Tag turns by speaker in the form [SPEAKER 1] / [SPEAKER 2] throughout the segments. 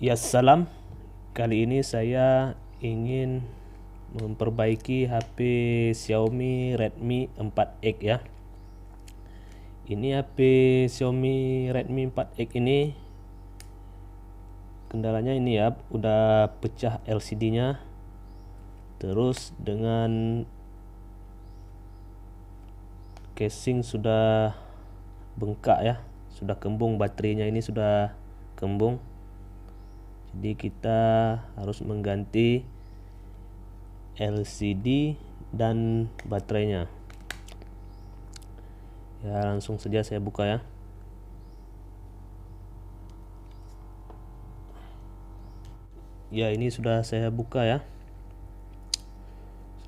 [SPEAKER 1] Ya salam, kali ini saya ingin memperbaiki HP Xiaomi Redmi 4X ya. Ini HP Xiaomi Redmi 4X ini kendalanya ini ya, udah pecah LCD-nya. Terus dengan casing sudah bengkak ya, sudah kembung, baterainya ini sudah kembung. Jadi kita harus mengganti LCD dan baterainya. Ya, langsung saja saya buka ya. Ya, ini sudah saya buka ya.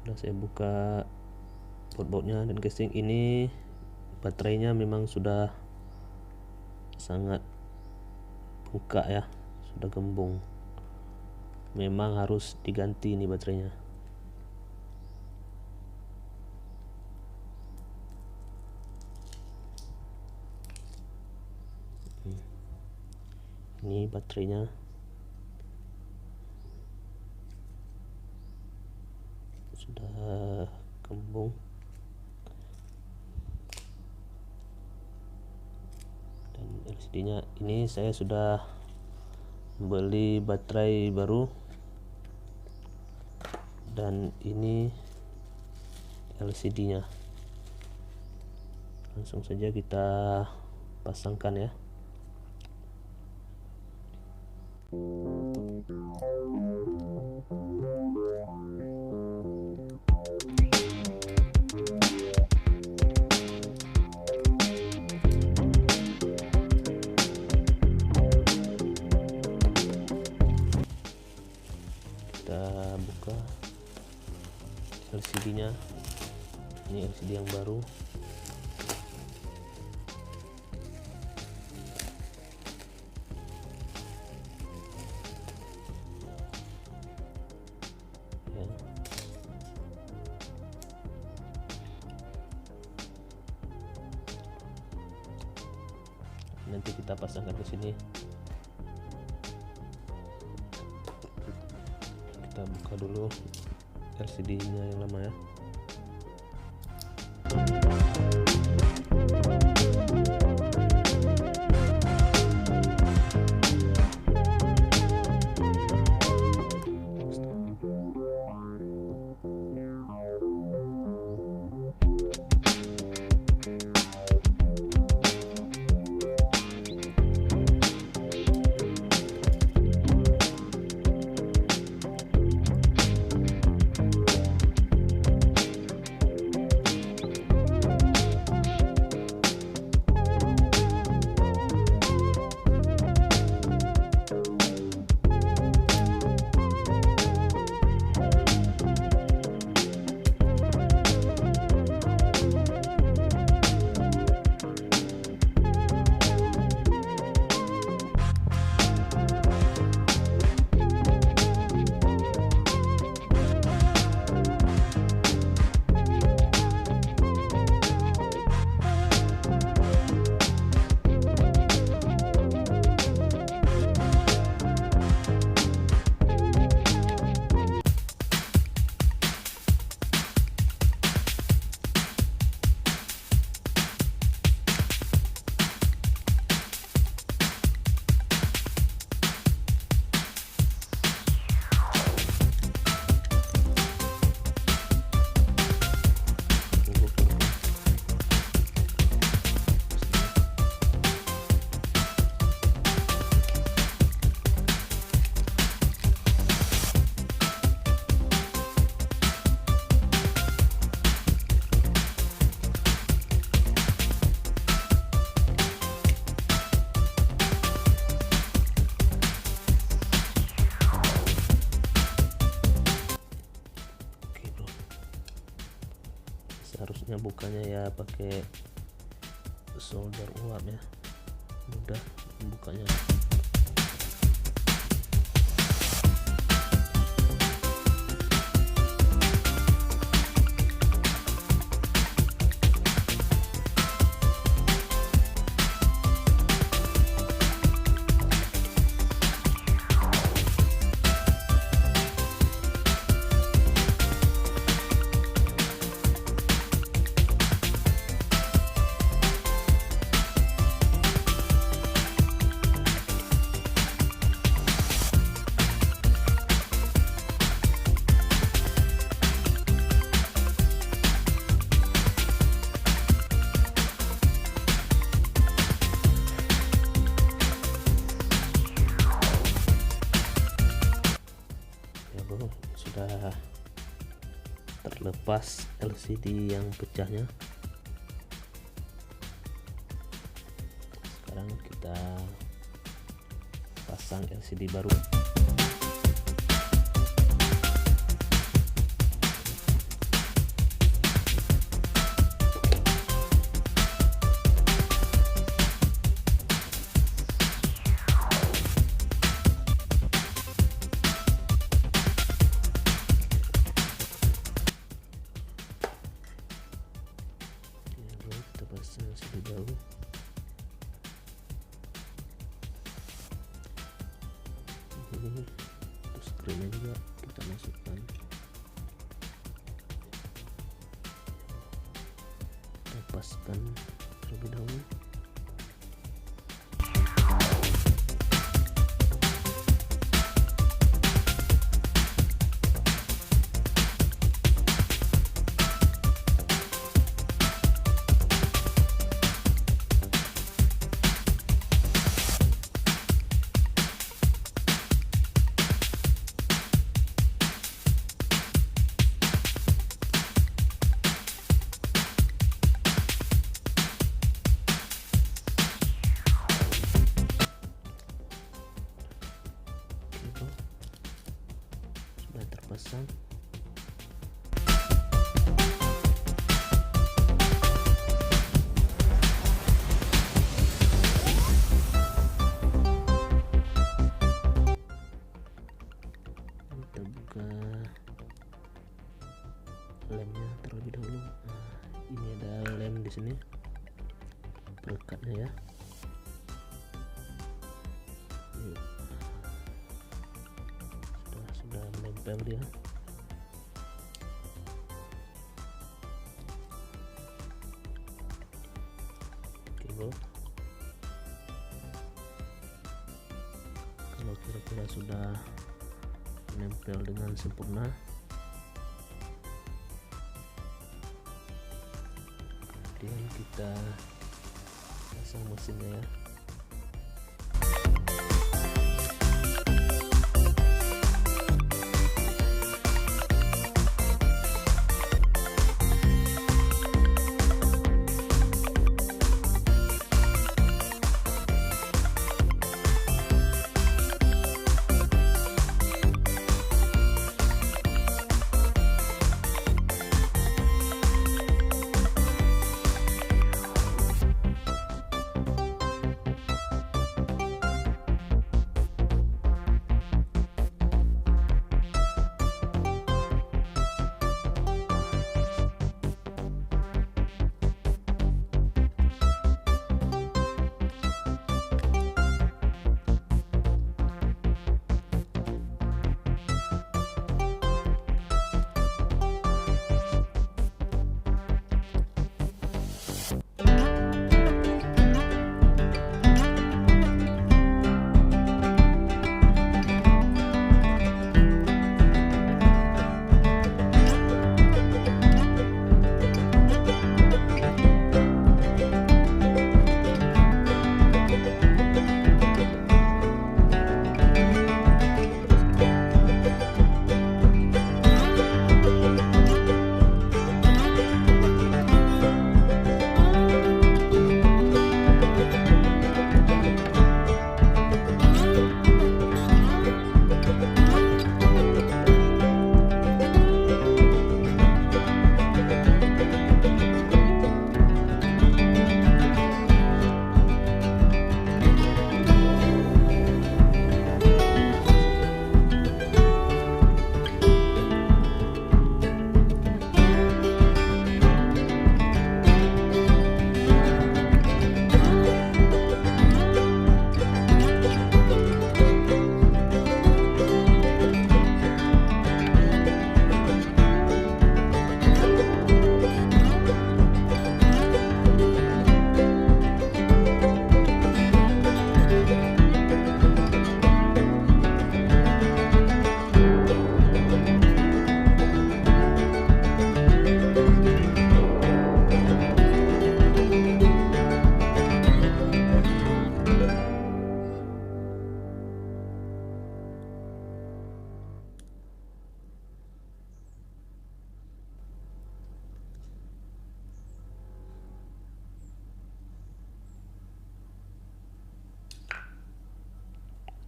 [SPEAKER 1] Sudah saya buka bautnya dan casing ini. Baterainya memang sudah sangat bengkak ya, sudah gembung. Memang harus diganti ini baterainya. Ini baterainya sudah gembung. Dan LCD-nya ini saya sudah beli baterai baru. Dan ini LCD-nya. Langsung saja kita pasangkan ya. Kita buka LCD-nya. Ini LCD yang baru. Ya. Nanti kita pasangkan ke sini. Kita buka dulu LCD-nya yang lama ya. Seharusnya bukanya ya pakai solder uap ya, mudah membukanya. sudah terlepas LCD yang pecahnya. Sekarang kita pasang LCD baru. Kita pasang LCD baru. Terus screennya juga kita masukkan, lepaskan terlebih dahulu. Sudah terpasang. Kita buka lemnya terlebih dahulu. Nah, ini ada lem di sini, pelekatnya ya. Sudah menempel dia. Oke bro, kalau kira-kira sudah menempel dengan sempurna, kemudian kita pasang mesinnya ya.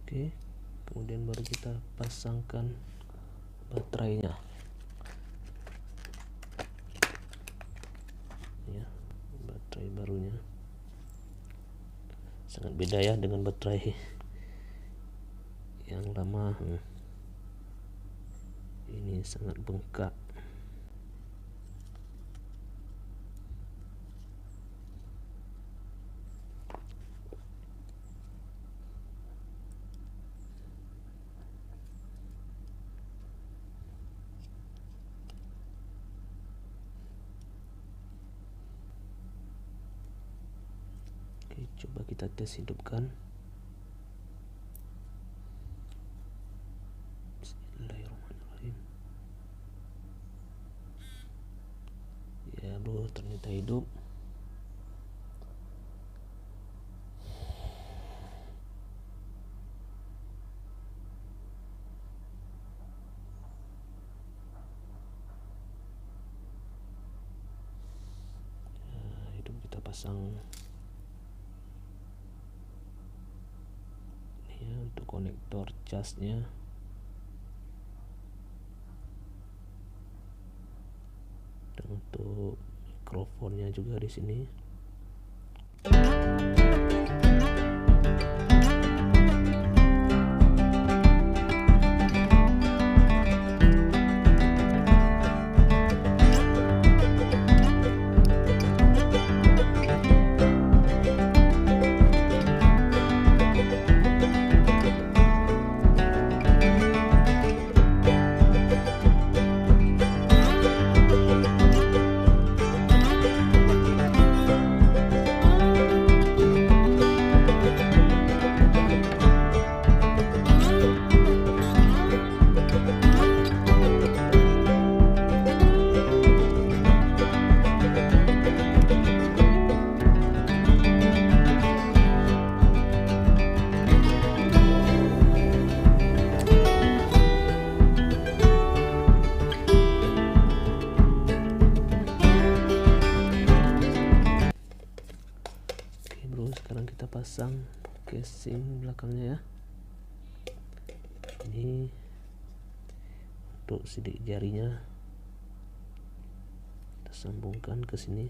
[SPEAKER 1] Oke, kemudian baru kita pasangkan baterainya ya. Baterai barunya sangat beda ya dengan baterai yang lama. Ini sangat bengkak. Oke, coba kita tes hidupkan. Bismillahirrahmanirrahim. Ya bro, ternyata hidup. Hidup, kita pasang ini ya, untuk konektor casnya. Dan untuk mikrofonnya juga di sini. Sekarang kita pasang casing belakangnya ya. Ini untuk sidik jarinya kita sambungkan ke sini.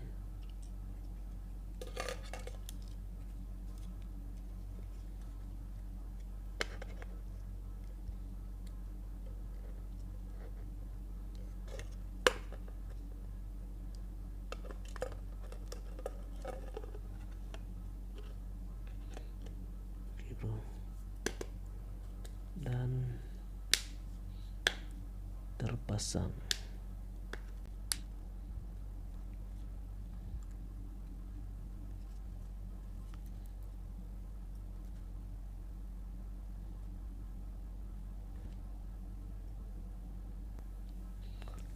[SPEAKER 1] Dan terpasang.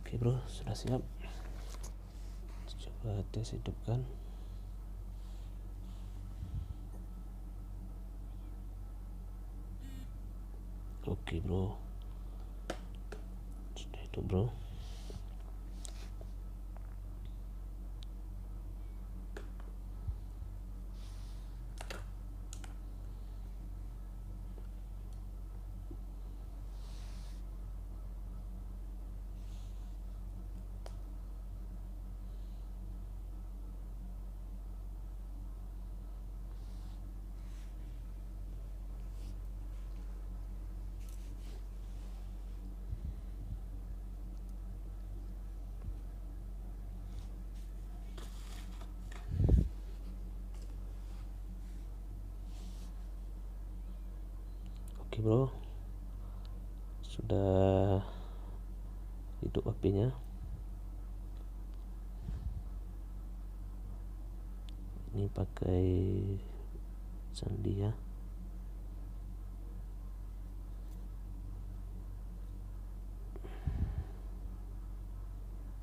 [SPEAKER 1] Oke bro, sudah siap. Coba tes hidupkan. Oke bro, sudah hidup bro. Oke bro, sudah hidup apinya. Ini pakai sandi ya.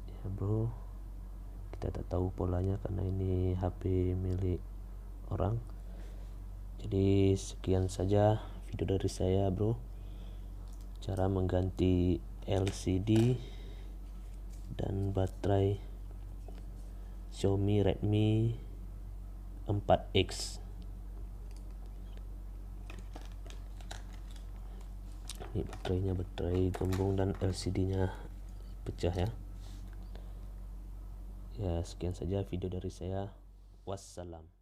[SPEAKER 1] Ya bro, kita tak tahu polanya karena ini HP milik orang. Jadi sekian saja video dari saya bro, cara mengganti LCD dan baterai Xiaomi Redmi 4X. Ini baterainya, baterai gembung dan LCD-nya pecah ya. Ya, sekian saja video dari saya. Wassalam.